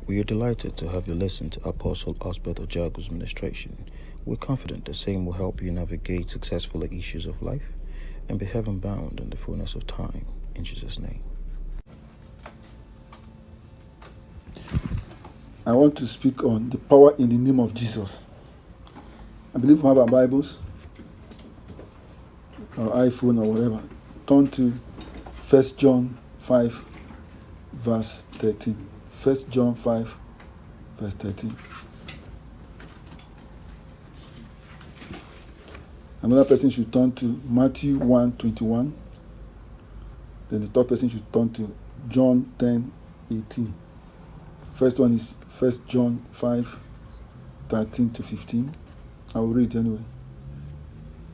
We are delighted to have you listen to Apostle Osbert Ojago's ministration. We're confident the same will help you navigate successfully issues of life and be heaven bound in the fullness of time. In Jesus' name. I want to speak on the power in the name of Jesus. I believe we have our Bibles, our iPhone or whatever. Turn to 1 John 5, verse 13. 1 John 5, verse 13. Another person should turn to Matthew 1:21. Then the third person should turn to John 10:18. First one is 1 John 5:13 to 15. I will read anyway.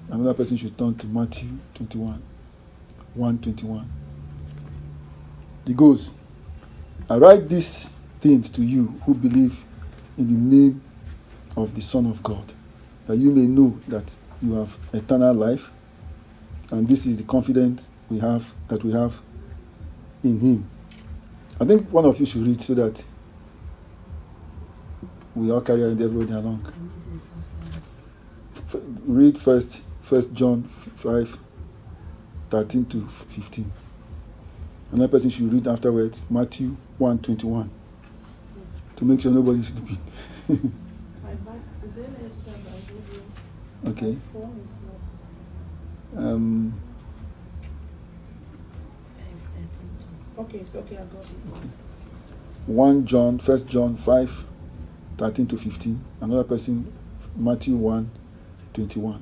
Another person should turn to Matthew 1:21. It goes, I write these things to you who believe in the name of the Son of God, that you may know that you have eternal life, and this is the confidence we have in Him. I think one of you should read so that we all carry everybody along. Read first 1 John 5:13 to 15. Another person should read afterwards Matthew 1:21 to make sure nobody's sleeping. Okay. Okay, so okay, I got it. 1 John 5:13 to 15. Another person Matthew 1:21.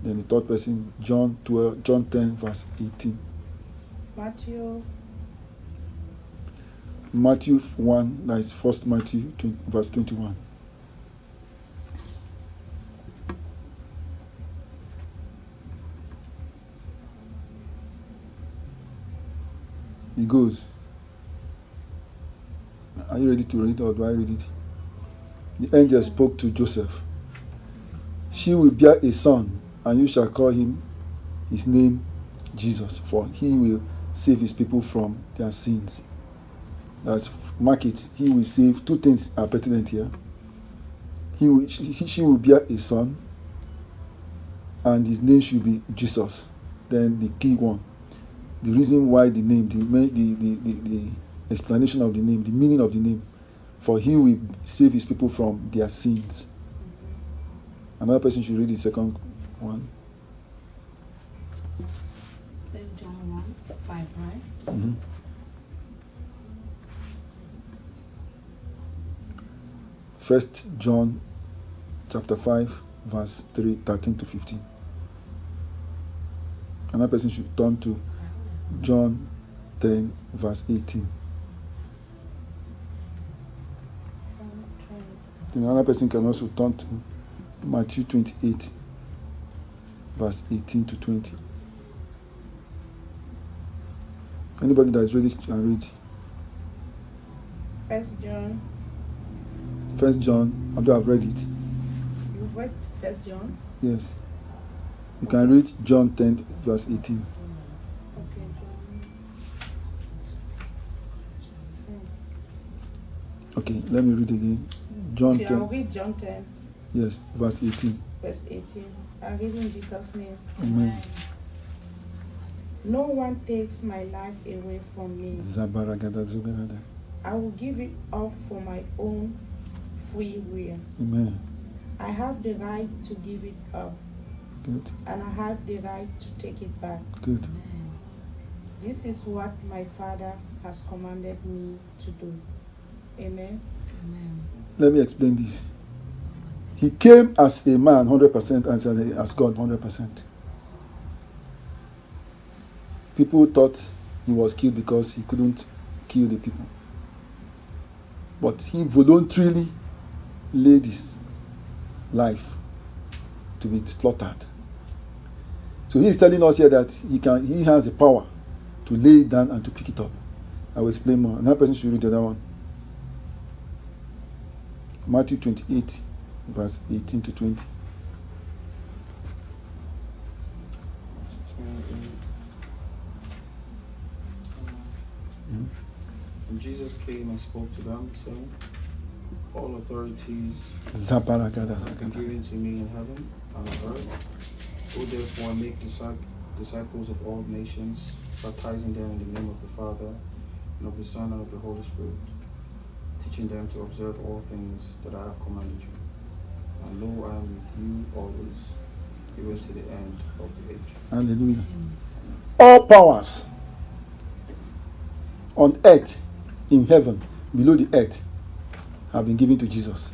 Then the third person John 10 verse 18. Matthew 1, that is 1 Matthew verse 21. It goes. Are you ready to read it or do I read it? The angel spoke to Joseph. She will bear a son, and you shall call his name Jesus, for he will save his people from their sins. That's mark it. He will save. Two things are pertinent here. She will bear a son, and his name should be Jesus. Then the key one, the reason why the name, the explanation of the name, the meaning of the name, for he will save his people from their sins. Another person should read the second one. John 1:5, right? Mm-hmm. First John chapter 5 verse 13 to 15. Another person should turn to John 10 verse 18. Then another person can also turn to Matthew 28 verse 18 to 20. Anybody that is ready can read. First John, I do have read it. You've read 1 John? Yes. You can read John 10 verse 18. Okay, let me read again. John 10. I'll read John 10. Yes, verse 18. Verse 18. I read in Jesus' name. Amen. No one takes my life away from me. I will give it up for my own free will. Amen. I have the right to give it up. Good. And I have the right to take it back. Good. This is what my Father has commanded me to do. Amen. Amen. Let me explain this. He came as a man 100% and as God 100%. People thought he was killed because he couldn't kill the people. But he voluntarily laid his life to be slaughtered. So he is telling us here that he has the power to lay it down and to pick it up. I will explain more. Another person should read the other one. Matthew 28, verse 18 to 20. And Jesus came and spoke to them, saying, all authorities have been given to me in heaven and on earth. Go therefore and make disciples of all nations, baptizing them in the name of the Father, and of the Son, and of the Holy Spirit, teaching them to observe all things that I have commanded you. And lo, I am with you always, even to the end of the age. Hallelujah. All powers on earth, in heaven, below the earth, have been given to Jesus.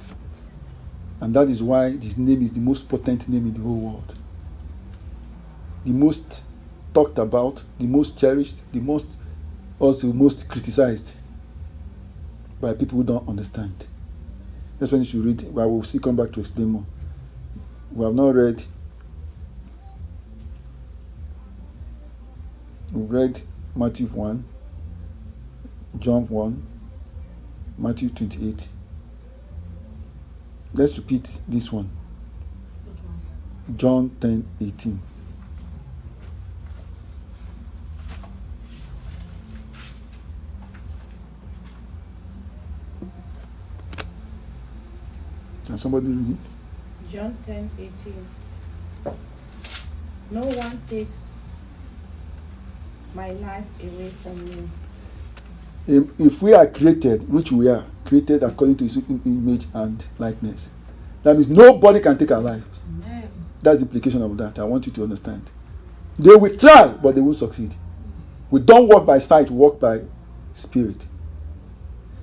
And that is why this name is the most potent name in the whole world. The most talked about, the most cherished, the most criticized by people who don't understand. That's when you should read, but I will still come back to explain more. We have not read. We've read Matthew 1, John 1, Matthew 28. Let's repeat this one. John 10:18. Can somebody read it? John 10:18. No one takes my life away from me. If we are created, which we are, created according to his image and likeness, that means nobody can take our life. Amen. That's the implication of that. I want you to understand. They will try, but they won't succeed. We don't walk by sight, we walk by spirit.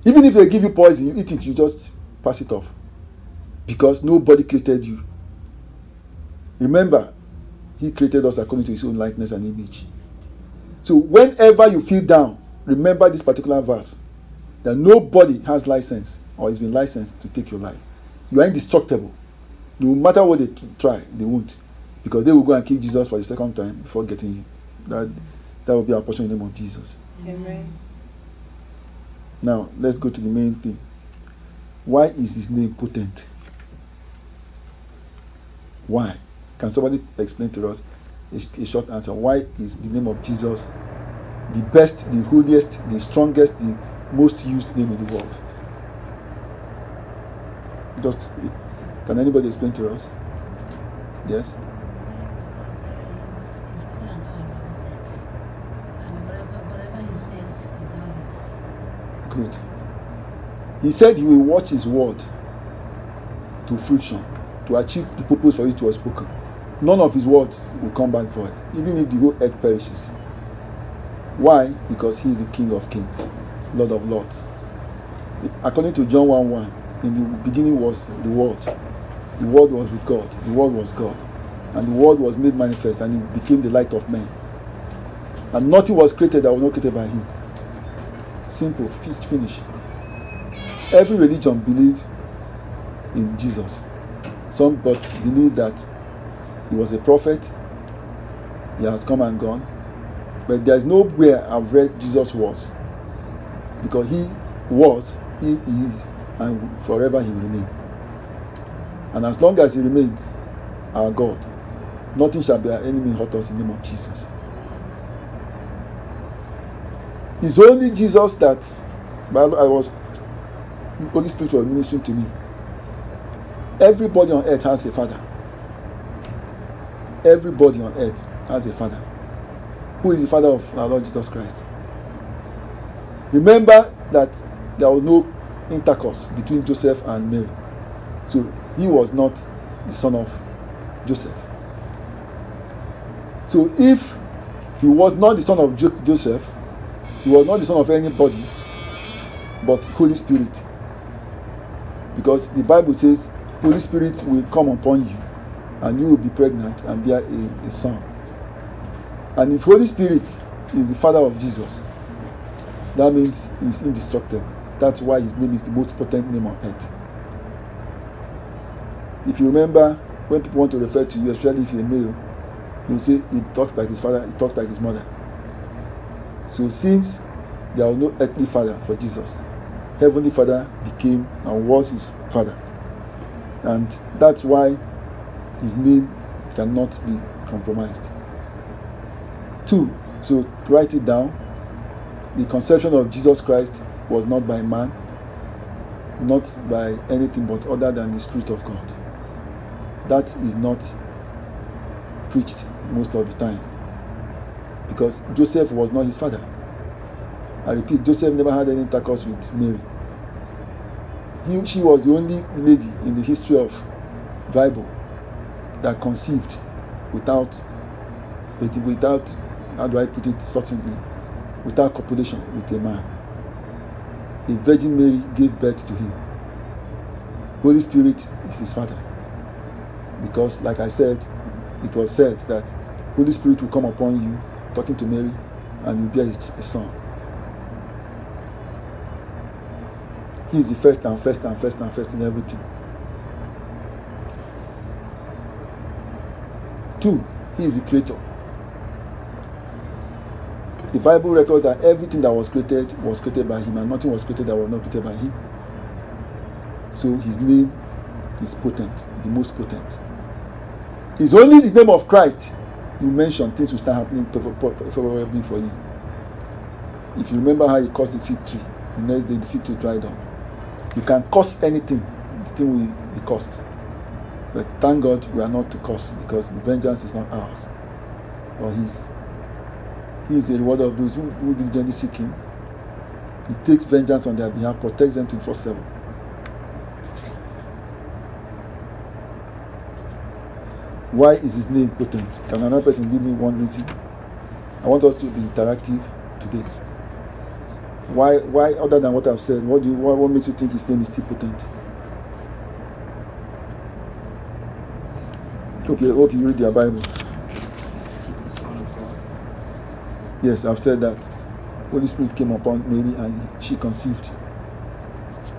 Even if they give you poison, you eat it, you just pass it off. Because nobody created you. Remember, he created us according to his own likeness and image. So whenever you feel down, remember this particular verse, that nobody has license or has been licensed to take your life. You are indestructible. No matter what they try, they won't. Because they will go and kill Jesus for the second time before getting you. That will be our portion in the name of Jesus. Amen. Now, let's go to the main thing. Why is his name potent? Why? Can somebody explain to us a short answer? Why is the name of Jesus the best, the holiest, the strongest, the most used name in the world? Just, can anybody explain to us? Yes? Because he's good and all opposite. And whatever he says, he does it. Good. He said he will watch his word to fruition, to achieve the purpose for which it was spoken. None of his words will come back void, even if the whole earth perishes. Why? Because he is the King of Kings, Lord of Lords. According to John 1:1, in the beginning was the Word. The Word was with God. The Word was God. And the Word was made manifest, and he became the light of men. And nothing was created that was not created by him. Simple, finish. Every religion believes in Jesus. Some but believe that he was a prophet. He has come and gone. But there's nowhere I've read Jesus was. Because he was, he is, and forever he will remain. And as long as he remains our God, nothing shall be our enemy hurt us in the name of Jesus. It's only Jesus that the Holy Spirit was ministering to me. Everybody on earth has a father. Everybody on earth has a father. Who is the father of our Lord Jesus Christ? Remember that there was no intercourse between Joseph and Mary. So he was not the son of Joseph. So if he was not the son of Joseph, he was not the son of anybody but Holy Spirit. Because the Bible says, Holy Spirit will come upon you and you will be pregnant and bear a son. And if Holy Spirit is the father of Jesus, that means he's indestructible. That's why his name is the most potent name on earth. If you remember, when people want to refer to you, especially if you're a male, you say he talks like his father, he talks like his mother. So since there was no earthly father for Jesus, Heavenly Father became and was his father. And that's why his name cannot be compromised. 2, so write it down. The conception of Jesus Christ was not by man, not by anything but other than the Spirit of God. That is not preached most of the time, because Joseph was not his father. I repeat, Joseph never had any intercourse with Mary. She was the only lady in the history of Bible that conceived without, how do I put it succinctly, without copulation with a man. A Virgin Mary gave birth to him. Holy Spirit is his father, because like I said, it was said that Holy Spirit will come upon you, talking to Mary, and you bear a son. He is the first in everything. 2, he is the creator. The Bible records that everything that was created by him, and nothing was created that was not created by him. So his name is potent, the most potent. It's only the name of Christ you mention, things will start happening favorably for you. If you remember how he cursed the fig tree, the next day the fig tree dried up. You can curse anything, the thing will be cursed. But thank God we are not to curse, because the vengeance is not ours. But he is the rewarder of those who diligently seek him. He takes vengeance on their behalf, protects them 24/7. Why is his name potent? Can another person give me one reason? I want us to be interactive today. Why other than what I've said, what makes you think his name is still potent? Hope you read your Bible. Yes, I've said that. Holy Spirit came upon Mary and she conceived.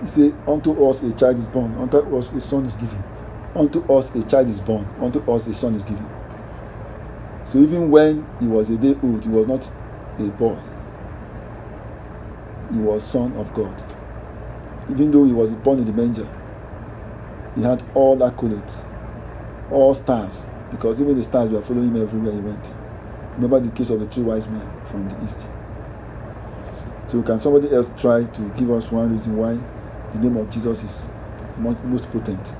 He said, unto us a child is born, unto us a son is given. Unto us a child is born, unto us a son is given. So even when he was a day old, he was not a boy. He was Son of God. Even though he was born in the manger, he had all accolades, all stars, because even the stars were following him everywhere he went. Remember the case of the 3 wise men from the east. So can somebody else try to give us one reason why the name of Jesus is most potent?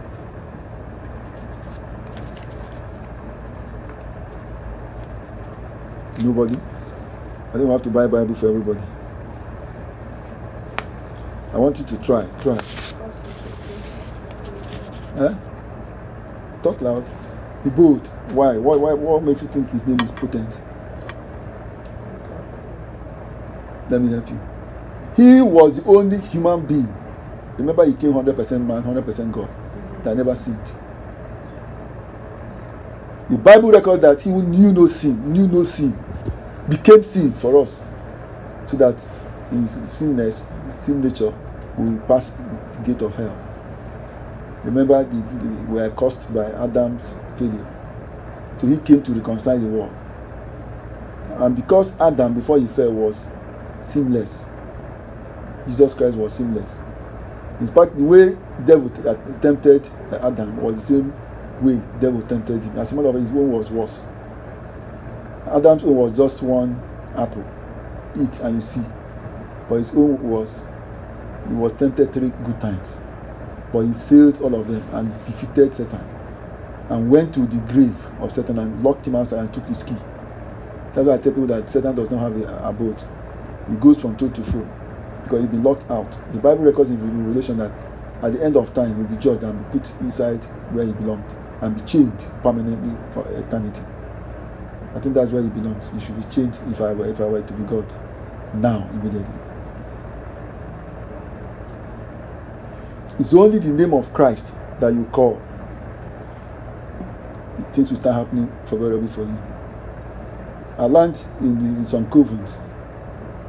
Nobody? I don't have to buy Bible for everybody. I want you to try. Talk loud. Be bold. Why? What makes you think his name is potent? Let me help you. He was the only human being. Remember, he came 100% man, 100% God, that never sinned. The Bible records that he who knew no sin, became sin for us, so that his sin nature will pass the gate of hell. Remember, we were cursed by Adam's failure. So he came to reconcile the world. And because Adam, before he fell, was sinless, Jesus Christ was sinless. In fact, the way devil tempted Adam was the same way devil tempted him. As a matter of fact, his own was worse. Adam's own was just one apple. Eat and you see. But his own he was tempted 3 good times. But he sailed all of them and defeated Satan. And went to the grave of Satan and locked him outside and took his key. That's why I tell people that Satan does not have an abode. He goes from to fro, because he'll be locked out. The Bible records in Revelation that at the end of time he'll be judged and be put inside where he belongs and be chained permanently for eternity. I think that's where he belongs. He should be chained if I were to be God. Now, immediately. It's only the name of Christ that you call. Things will start happening favorably for you. I learned in some covens,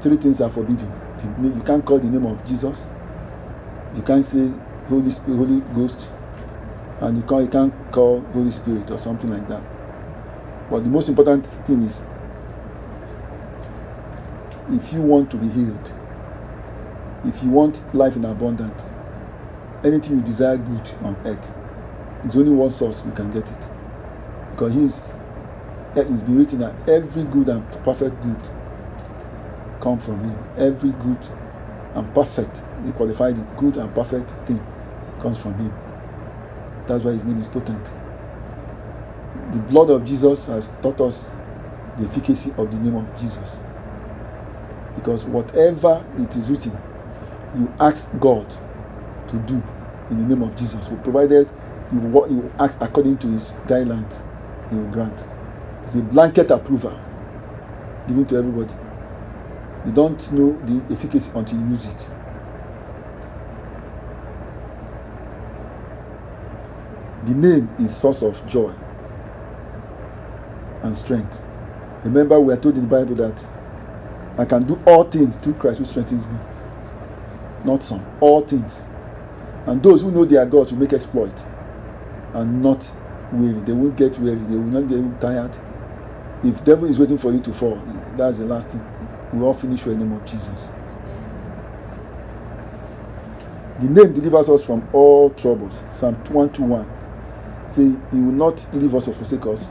3 things are forbidden. You can't call the name of Jesus. You can't say Holy Spirit, Holy Ghost, and you can't call Holy Spirit or something like that. But the most important thing is, if you want to be healed, if you want life in abundance, anything you desire good on earth, it's only one source you can get it. Because it's been written that every good and perfect good come from him. Every good and perfect. He qualified it. Good and perfect thing comes from him. That's why his name is potent. The blood of Jesus has taught us the efficacy of the name of Jesus. Because whatever it is written, you ask God to do in the name of Jesus, provided you act according to his guidelines, he will grant. It's a blanket approval given to everybody. You don't know the efficacy until you use it. The name is source of joy and strength. Remember, we are told in the Bible that I can do all things through Christ who strengthens me. Not some, all things. And those who know their God will make exploit and not weary. They won't get weary. They will not get tired. If the devil is waiting for you to fall, that's the last thing. We all finish with the name of Jesus. The name delivers us from all troubles. Psalm 121. Say, he will not leave us or forsake us.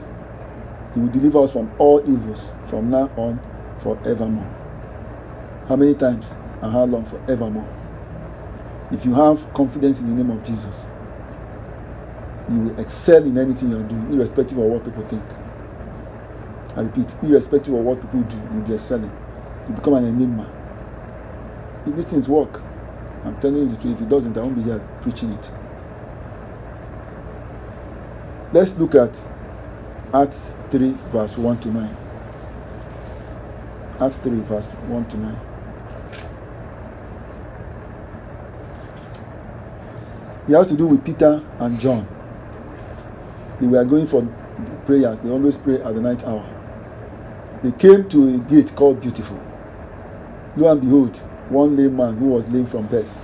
He will deliver us from all evils from now on forevermore. How many times and how long? Forevermore. If you have confidence in the name of Jesus, you will excel in anything you are doing, irrespective of what people think. I repeat, irrespective of what people do, you'll be excelling. You become an enigma. If these things work, I'm telling you the truth. If it doesn't, I won't be here preaching it. Let's look at Acts 3 verse 1 to 9. Acts 3 verse 1 to 9. It has to do with Peter and John. They were going for prayers. They always pray at the night hour. They came to a gate called Beautiful. Lo and behold, one lame man who was lame from birth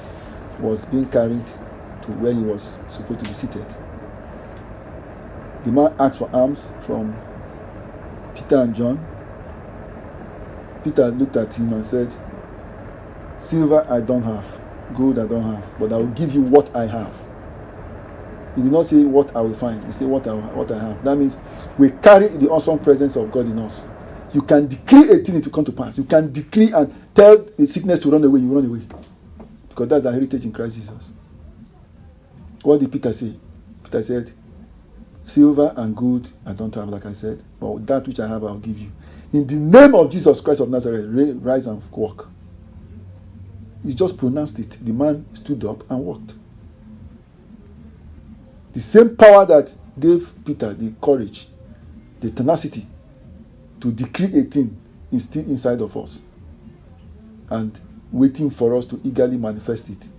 was being carried to where he was supposed to be seated. The man asked for alms from Peter and John. Peter looked at him and said, "Silver I don't have, gold I don't have, but I will give you what I have." He did not say what I will find. He said what I have. That means we carry the awesome presence of God in us. You can decree a thing to come to pass. You can decree and tell the sickness to run away. You run away. Because that's our heritage in Christ Jesus. What did Peter say? Peter said, "Silver and gold I don't have," like I said, "but that which I have I'll give you. In the name of Jesus Christ of Nazareth, rise and walk." He just pronounced it. The man stood up and walked. The same power that gave Peter the courage, the tenacity to decree a thing is still inside of us and waiting for us to eagerly manifest it.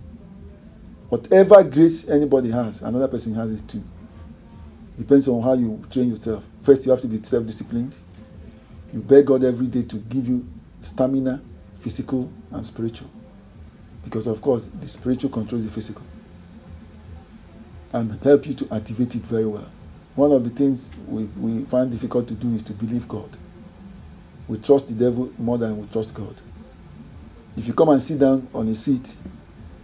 Whatever grace anybody has, another person has it too. Depends on how you train yourself. First, you have to be self-disciplined. You beg God every day to give you stamina, physical and spiritual. Because, of course, the spiritual controls the physical. And help you to activate it very well. One of the things we find difficult to do is to believe God. We trust the devil more than we trust God. If you come and sit down on a seat,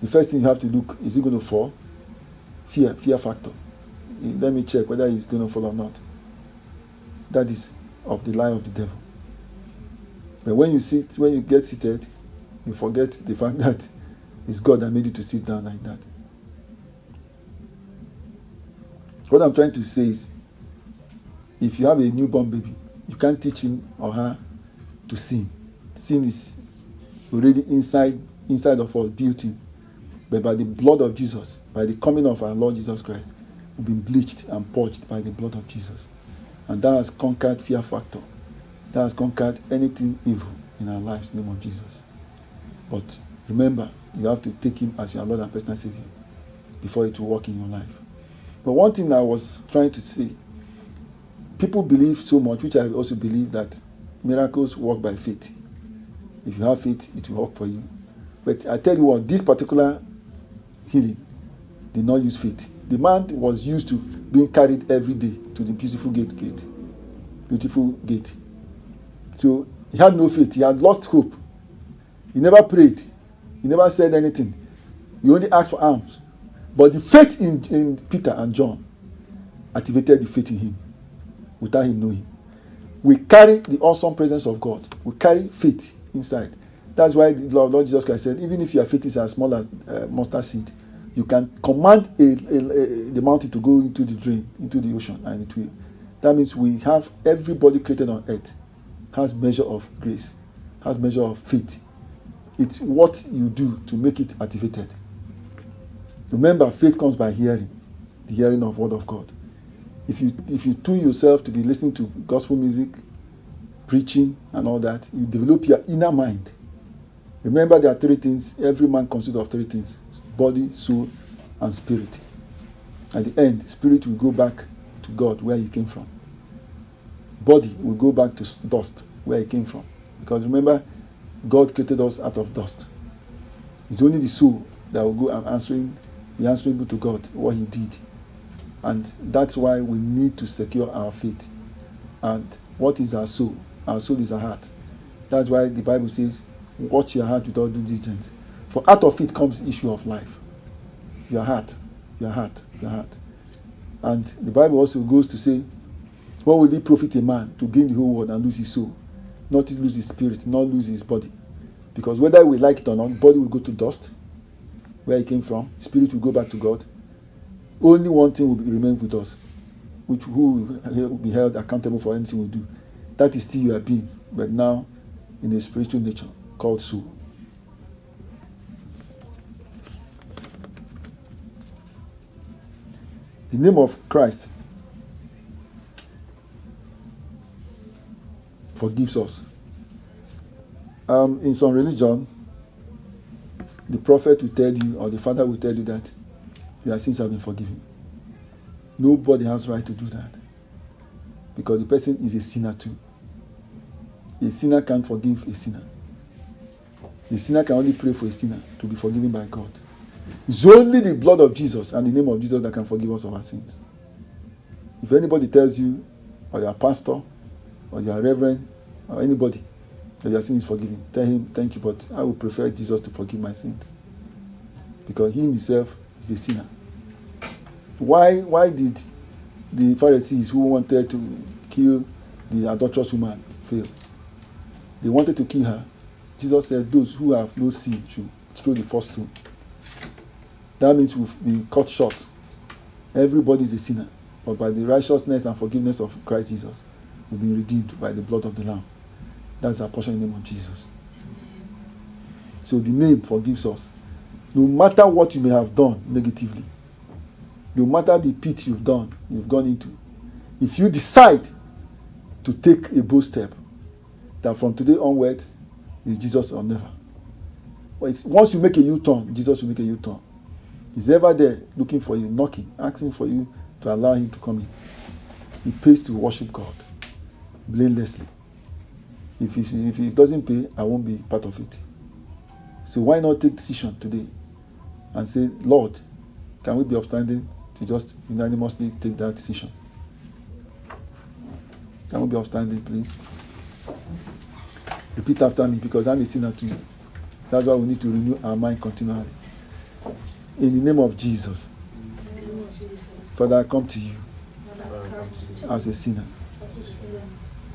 the first thing you have to look, is it going to fall? Fear factor. Let me check whether it's going to fall or not. That is of the lie of the devil. But when you get seated, you forget the fact that it's God that made you to sit down like that. What I'm trying to say is, if you have a newborn baby, you can't teach him or her to sin. Sin is already inside of us, built in. But by the blood of Jesus, by the coming of our Lord Jesus Christ, we've been bleached and purged by the blood of Jesus. And that has conquered fear factor. That has conquered anything evil in our lives in the name of Jesus. But remember, you have to take him as your Lord and personal Savior before it will work in your life. But one thing I was trying to say, people believe so much, which I also believe, that miracles work by faith. If you have faith, it will work for you. But I tell you what, this particular healing did not use faith. The man was used to being carried every day to the beautiful gate. So he had no faith. He had lost hope. He never prayed. He never said anything. He only asked for alms. But the faith in Peter and John activated the faith in him without him knowing. We carry the awesome presence of God. We carry faith inside. That's why the Lord Jesus Christ said, even if your faith is as small as mustard seed, you can command the mountain to go into the drain, into the ocean, and it will. That means we have everybody created on earth has measure of grace, has measure of faith. It's what you do to make it activated. Remember, faith comes by hearing, the hearing of word of God. If you tune yourself to be listening to gospel music, preaching, and all that, you develop your inner mind. Remember, there are three things. Every man consists of three things: body, soul, and spirit. At the end, spirit will go back to God, where he came from. Body will go back to dust, where he came from. Because remember, God created us out of dust. It's only the soul that will go and be answerable to God what he did. And that's why we need to secure our faith. And what is our soul? Our soul is our heart. That's why the Bible says, watch your heart with all due diligence. For out of it comes the issue of life. Your heart, your heart, your heart. And the Bible also goes to say, what will it profit a man to gain the whole world and lose his soul? Not to lose his spirit, not lose his body. Because whether we like it or not, body will go to dust, where it came from. Spirit will go back to God. Only one thing will remain with us, which who will be held accountable for anything we do. That is still your being, but now in a spiritual nature called soul. The name of Christ forgives us. In some religion, the prophet will tell you, or the father will tell you that your sins have been forgiven. Nobody has right to do that, because the person is a sinner too. A sinner can't forgive a sinner. A sinner can only pray for a sinner to be forgiven by God. It's only the blood of Jesus and the name of Jesus that can forgive us of our sins. If anybody tells you, or your pastor, or your reverend, or anybody, that your sin is forgiven, tell him, thank you, but I would prefer Jesus to forgive my sins. Because he himself is a sinner. Why did the Pharisees who wanted to kill the adulterous woman fail? They wanted to kill her. Jesus said, those who have no sin should throw the first stone. That means we've been cut short. Everybody is a sinner. But by the righteousness and forgiveness of Christ Jesus, we've been redeemed by the blood of the Lamb. That's our portion in the name of Jesus. So the name forgives us. No matter what you may have done negatively, no matter the pit you've gone into, if you decide to take a bold step, that from today onwards is Jesus or never. Once you make a U-turn, Jesus will make a U-turn. He's ever there looking for you, knocking, asking for you to allow him to come in. It pays to worship God blamelessly. If it doesn't pay, I won't be part of it. So why not take decision today and say, Lord, can we be upstanding to just unanimously take that decision? Can we be upstanding, please? Repeat after me, because I'm a sinner too. That's why we need to renew our mind continually. In the name of Jesus, Father, I come to you as a sinner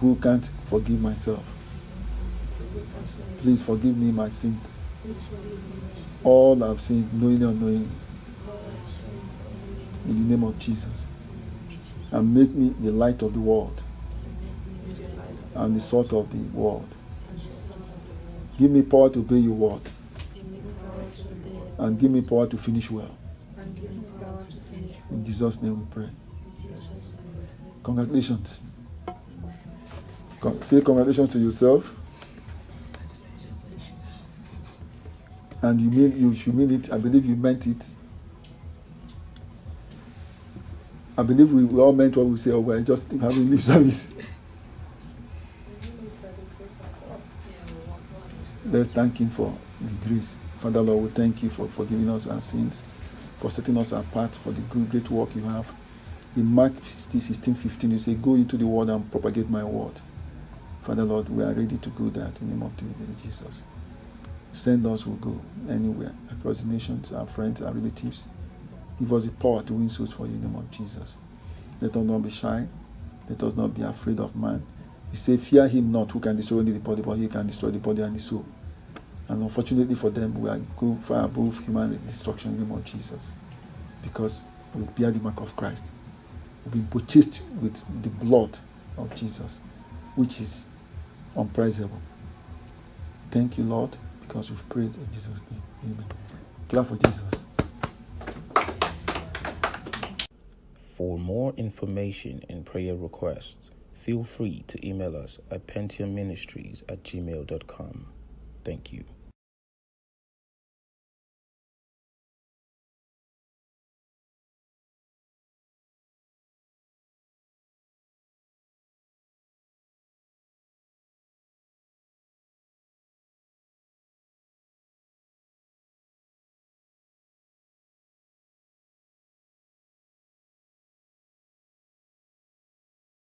who can't forgive myself. Please forgive me my sins. All I've sinned, knowingly or unknowingly. In the name of Jesus. And make me the light of the world and the salt of the world. Give me power to obey your word. And give me power to finish well. In Jesus' name we pray. Congratulations. Say congratulations to yourself. And you should mean it. I believe you meant it. I believe we all meant what we say, or we're just having lip service. Let's thank him for the grace. Father Lord, we thank you for forgiving us our sins, for setting us apart for the great work you have. In Mark 16:15, you say, go into the world and propagate my word. Father Lord, we are ready to go there in the name of Jesus. Send us, we'll go anywhere, across the nations, our friends, our relatives. Give us the power to win souls for you in the name of Jesus. Let us not be shy. Let us not be afraid of man. We say, fear him not, who can destroy only the body, but he can destroy the body and the soul. And unfortunately for them, we are going far above human destruction in the name of Jesus. Because we bear the mark of Christ. We've been purchased with the blood of Jesus, which is unprizable. Thank you, Lord, because we've prayed in Jesus' name. Amen. Clap for Jesus. For more information and prayer requests, feel free to email us at pentiumministries@gmail.com. Thank you.